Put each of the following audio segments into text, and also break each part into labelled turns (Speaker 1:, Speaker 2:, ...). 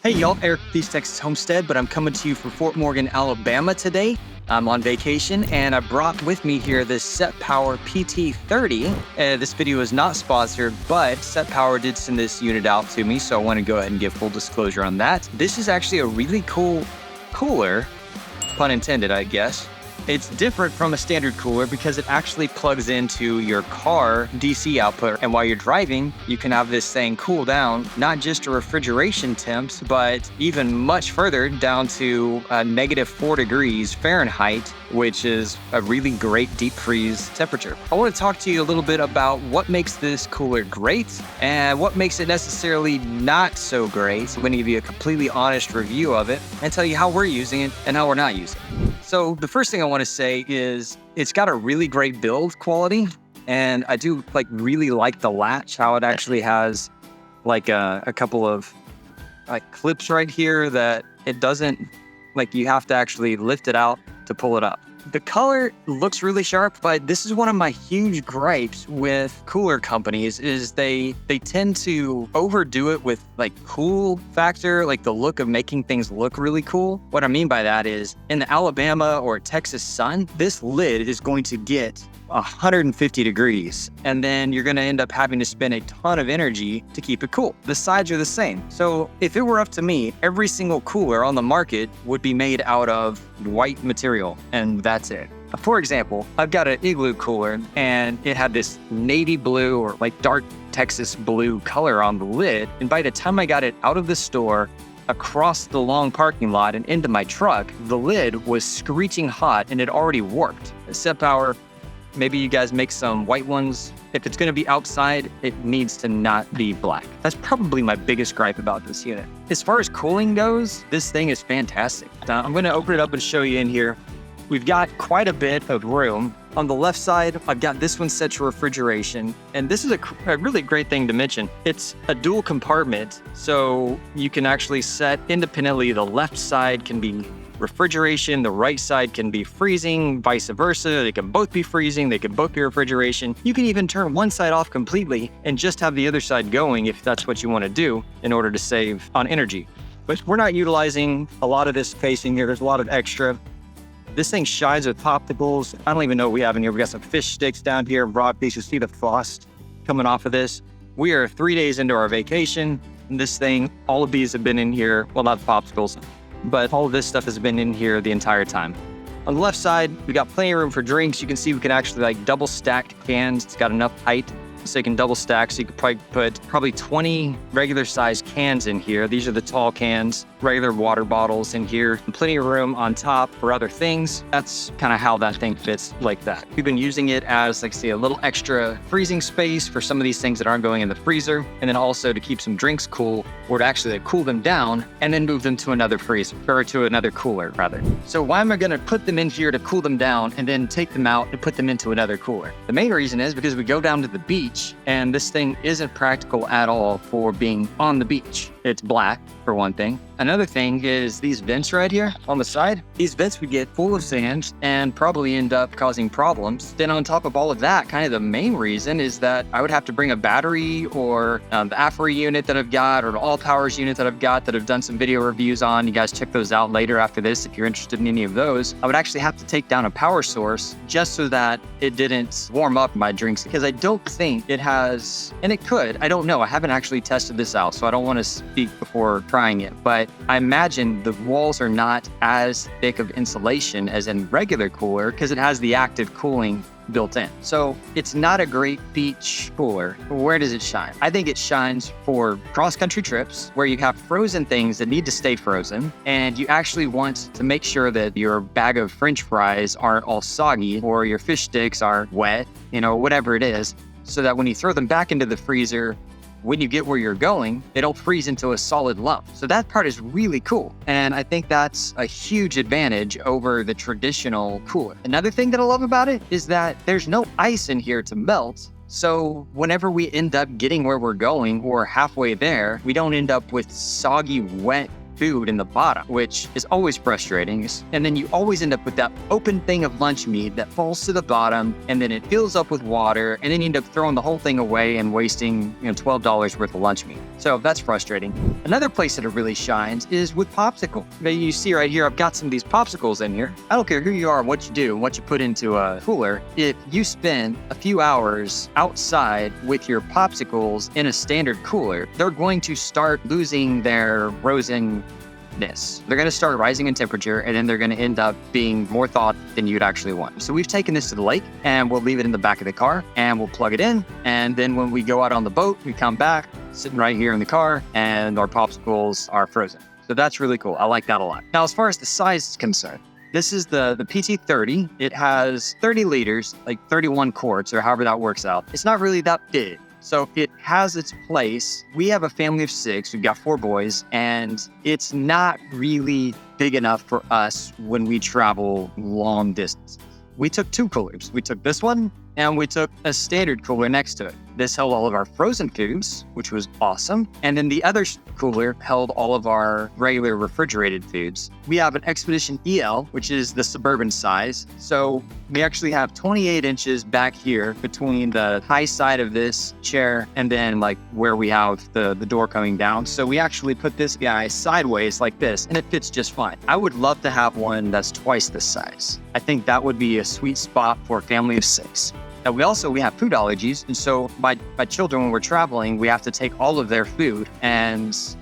Speaker 1: Hey y'all, Eric with East Texas Homestead, but I'm coming to you from Fort Morgan, Alabama today. I'm on vacation and I brought with me here this SetPower PT30. This video is not sponsored, but SetPower did send this unit out to me, so I want to go ahead and give full disclosure on that. This is actually a really cool cooler, pun intended, I guess. It's different from a standard cooler because it actually plugs into your car DC output. And while you're driving, you can have this thing cool down, not just to refrigeration temps, but even much further down to -4 degrees Fahrenheit, which is a really great deep freeze temperature. I want to talk to you a little bit about what makes this cooler great and what makes it necessarily not so great. I'm going to give you a completely honest review of it and tell you how we're using it and how we're not using it. So the first thing I want to say is it's got a really great build quality, and I do really like the latch, how it actually has a couple of clips right here that it doesn't, you have to actually lift it out to pull it up. The color looks really sharp, but this is one of my huge gripes with cooler companies is they tend to overdo it with cool factor, the look of making things look really cool. What I mean by that is in the Alabama or Texas sun, this lid is going to get 150 degrees, and then you're going to end up having to spend a ton of energy to keep it cool. The sides are the same. So if it were up to me, every single cooler on the market would be made out of white material, and that's it. For example, I've got an Igloo cooler, and it had this navy blue or dark Texas blue color on the lid, and by the time I got it out of the store, across the long parking lot and into my truck, the lid was screeching hot and it already warped. SetPower, maybe you guys make some white ones. If it's going to be outside, it needs to not be black. That's probably my biggest gripe about this unit. As far as cooling goes, this thing is fantastic. Now, I'm going to open it up and show you in here. We've got quite a bit of room. On the left side, I've got this one set to refrigeration, and this is a really great thing to mention. It's a dual compartment, so you can actually set independently. The left side can be refrigeration, the right side can be freezing, vice versa. They can both be freezing, they can both be refrigeration. You can even turn one side off completely and just have the other side going if that's what you want to do in order to save on energy. But we're not utilizing a lot of this spacing here. There's a lot of extra. This thing shines with Popsicles. I don't even know what we have in here. We got some fish sticks down here, broad piece. You see the frost coming off of this. We are 3 days into our vacation. And this thing, all of these have been in here. Well, not the Popsicles, but all of this stuff has been in here the entire time. On the left side, we got plenty of room for drinks. You can see we can actually double stack cans. It's got enough height so you can double stack. So you could probably put 20 regular sized cans in here. These are the tall cans, regular water bottles in here. And plenty of room on top for other things. That's kind of how that thing fits like that. We've been using it as, a little extra freezing space for some of these things that aren't going in the freezer. And then also to keep some drinks cool, or to actually cool them down and then move them to another freezer, or to another cooler rather. So why am I gonna put them in here to cool them down and then take them out and put them into another cooler? The main reason is because we go down to the beach, and this thing isn't practical at all for being on the beach. It's black, for one thing. Another thing is these vents right here on the side. These vents would get full of sand and probably end up causing problems. Then on top of all of that, kind of the main reason is that I would have to bring a battery or the AFRI unit that I've got, or the All Powers unit that I've got that I've done some video reviews on. You guys check those out later after this if you're interested in any of those. I would actually have to take down a power source just so that it didn't warm up my drinks, because I don't think it has, and it could, I don't know. I haven't actually tested this out, so I don't want to speak before trying it, but I imagine the walls are not as thick of insulation as in regular cooler because it has the active cooling built in. So it's not a great beach cooler. Where does it shine? I think it shines for cross-country trips where you have frozen things that need to stay frozen, and you actually want to make sure that your bag of French fries aren't all soggy or your fish sticks aren't wet, whatever it is, so that when you throw them back into the freezer, when you get where you're going, they don't freeze into a solid lump. So that part is really cool. And I think that's a huge advantage over the traditional cooler. Another thing that I love about it is that there's no ice in here to melt. So whenever we end up getting where we're going or halfway there, we don't end up with soggy, wet food in the bottom, which is always frustrating. And then you always end up with that open thing of lunch meat that falls to the bottom, and then it fills up with water, and then you end up throwing the whole thing away and wasting, $12 worth of lunch meat. So that's frustrating. Another place that it really shines is with popsicle. Now you see right here, I've got some of these popsicles in here. I don't care who you are, what you do, what you put into a cooler. If you spend a few hours outside with your popsicles in a standard cooler, they're going to start losing their frozenness. They're going to start rising in temperature, and then they're going to end up being more thawed than you'd actually want. So we've taken this to the lake, and we'll leave it in the back of the car, and we'll plug it in. And then when we go out on the boat, we come back, sitting right here in the car, and our popsicles are frozen. So that's really cool. I like that a lot. Now, as far as the size is concerned, this is the PT30. It has 30 liters, like 31 quarts, or however that works out. It's not really that big. So it has its place. We have a family of 6. We've got 4 boys, and it's not really big enough for us when we travel long distances. We took 2 coolers. We took this one, and we took a standard cooler next to it. This held all of our frozen foods, which was awesome. And then the other cooler held all of our regular refrigerated foods. We have an Expedition EL, which is the suburban size. So we actually have 28 inches back here between the high side of this chair and then like where we have the door coming down. So we actually put this guy sideways like this, and it fits just fine. I would love to have one that's twice this size. I think that would be a sweet spot for a family of 6. Now we have food allergies, and so my children, when we're traveling, we have to take all of their food,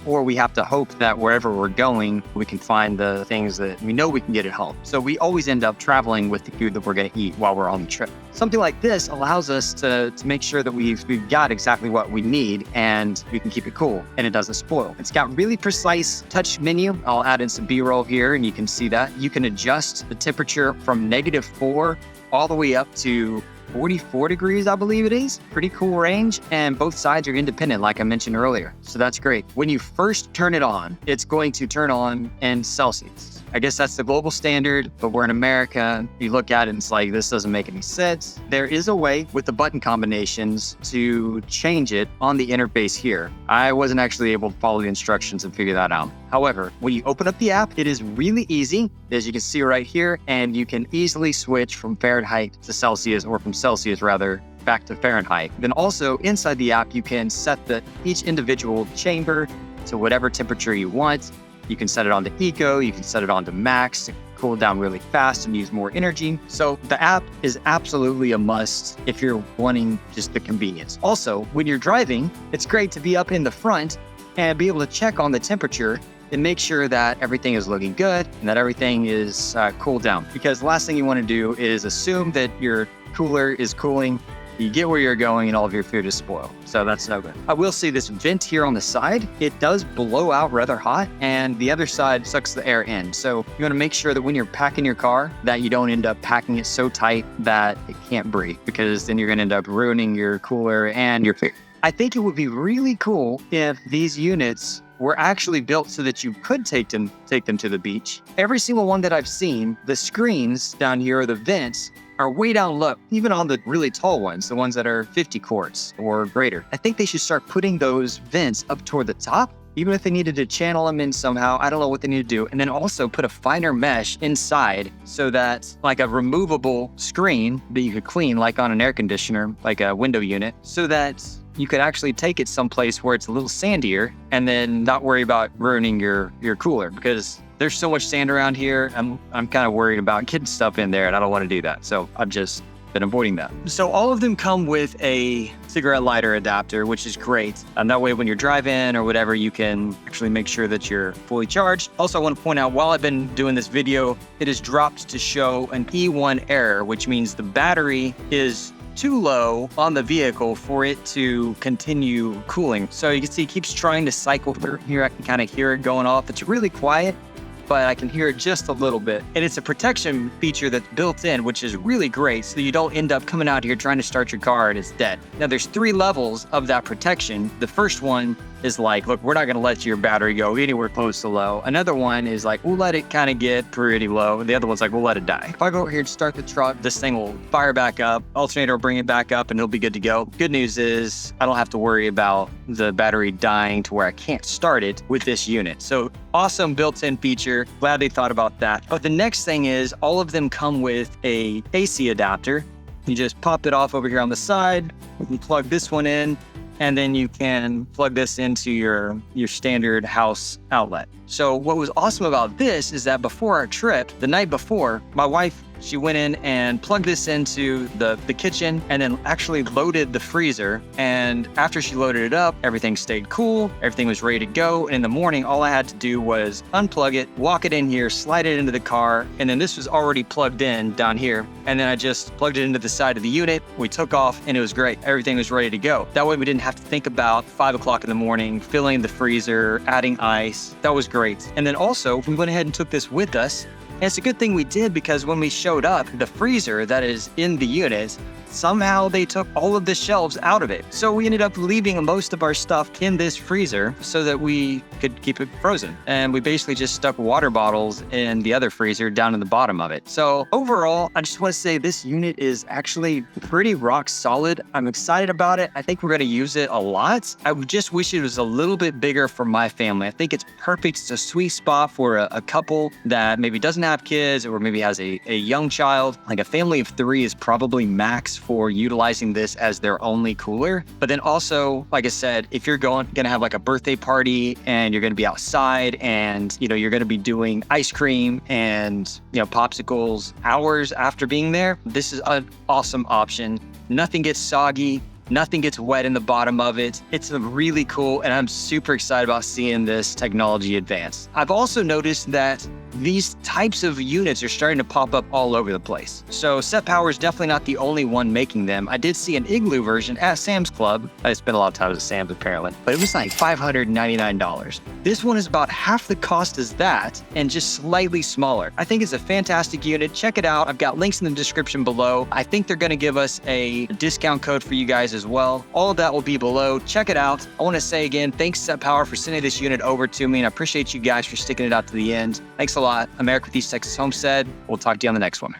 Speaker 1: or we have to hope that wherever we're going, we can find the things that we know we can get at home. So we always end up traveling with the food that we're going to eat while we're on the trip. Something like this allows us to make sure that we've got exactly what we need, and we can keep it cool and it doesn't spoil. It's got really precise touch menu. I'll add in some B-roll here, and you can see that. You can adjust the temperature from -4 all the way up to 44 degrees, I believe it is. Pretty cool range, and both sides are independent, like I mentioned earlier. So that's great. When you first turn it on, it's going to turn on in Celsius. I guess that's the global standard, but we're in America. You look at it and it's like, this doesn't make any sense. There is a way with the button combinations to change it on the interface here. I wasn't actually able to follow the instructions and figure that out. However, when you open up the app, it is really easy, as you can see right here, and you can easily switch from Fahrenheit to Celsius, or from Celsius rather, back to Fahrenheit. Then also inside the app, you can set each individual chamber to whatever temperature you want. You can set it on to eco, you can set it on to max to cool down really fast and use more energy. So the app is absolutely a must if you're wanting just the convenience. Also, when you're driving, it's great to be up in the front and be able to check on the temperature and make sure that everything is looking good and that everything is cooled down. Because the last thing you want to do is assume that your cooler is cooling, you get where you're going, and all of your food is spoiled. So that's no good. I will see this vent here on the side. It does blow out rather hot, and the other side sucks the air in. So you want to make sure that when you're packing your car, that you don't end up packing it so tight that it can't breathe, because then you're going to end up ruining your cooler and your food. I think it would be really cool if these units were actually built so that you could take them to the beach. Every single one that I've seen, the screens down here, or the vents, are way down low, even on the really tall ones, the ones that are 50 quarts or greater. I think they should start putting those vents up toward the top, even if they needed to channel them in somehow. I don't know what they need to do. And then also put a finer mesh inside so that, like a removable screen that you could clean, like on an air conditioner, like a window unit, so that you could actually take it someplace where it's a little sandier and then not worry about ruining your cooler, because there's so much sand around here. I'm kind of worried about getting stuff in there, and I don't want to do that. So I've just been avoiding that. So all of them come with a cigarette lighter adapter, which is great. And that way, when you're driving or whatever, you can actually make sure that you're fully charged. Also, I want to point out, while I've been doing this video, it is dropped to show an E1 error, which means the battery is too low on the vehicle for it to continue cooling. So you can see it keeps trying to cycle through here. I can kind of hear it going off. It's really quiet, but I can hear it just a little bit. And it's a protection feature that's built in, which is really great, so you don't end up coming out here trying to start your car and it's dead. Now there's 3 levels of that protection. The first one is like, look, we're not going to let your battery go anywhere close to low. Another one is like, we'll let it kind of get pretty low. The other one's like, we'll let it die. If I go over here and start the truck, this thing will fire back up. Alternator will bring it back up and it'll be good to go. Good news is I don't have to worry about the battery dying to where I can't start it with this unit. So awesome built-in feature. Glad they thought about that. But the next thing is all of them come with a AC adapter. You just pop it off over here on the side. You can plug this one in, and then you can plug this into your standard house outlet. So what was awesome about this is that before our trip, the night before, my wife, she went in and plugged this into the kitchen and then actually loaded the freezer. And after she loaded it up, everything stayed cool. Everything was ready to go. And in the morning, all I had to do was unplug it, walk it in here, slide it into the car. And then this was already plugged in down here. And then I just plugged it into the side of the unit. We took off and it was great. Everything was ready to go. That way we didn't have to think about 5 o'clock in the morning, filling the freezer, adding ice. That was great. And then also we went ahead and took this with us. And it's a good thing we did because when we showed up, the freezer that is in the unit, somehow they took all of the shelves out of it. So we ended up leaving most of our stuff in this freezer so that we could keep it frozen. And we basically just stuck water bottles in the other freezer down in the bottom of it. So overall, I just want to say this unit is actually pretty rock solid. I'm excited about it. I think we're going to use it a lot. I just wish it was a little bit bigger for my family. I think it's perfect. It's a sweet spot for a couple that maybe doesn't have kids or maybe has a young child. Like a family of 3 is probably max for utilizing this as their only cooler. But then also, like I said, if you're gonna have like a birthday party and you're gonna be outside and you're gonna be doing ice cream and popsicles hours after being there, this is an awesome option. Nothing gets soggy. Nothing gets wet in the bottom of it. It's really cool, and I'm super excited about seeing this technology advance. I've also noticed that these types of units are starting to pop up all over the place. So SetPower is definitely not the only one making them. I did see an Igloo version at Sam's Club. I spent a lot of time at Sam's apparently, but it was like $599. This one is about half the cost as that and just slightly smaller. I think it's a fantastic unit. Check it out. I've got links in the description below. I think they're gonna give us a discount code for you guys as well. All of that will be below. Check it out. I wanna say again, thanks SetPower for sending this unit over to me, and I appreciate you guys for sticking it out to the end. Thanks a lot. I'm Eric with East Texas Homestead. We'll talk to you on the next one.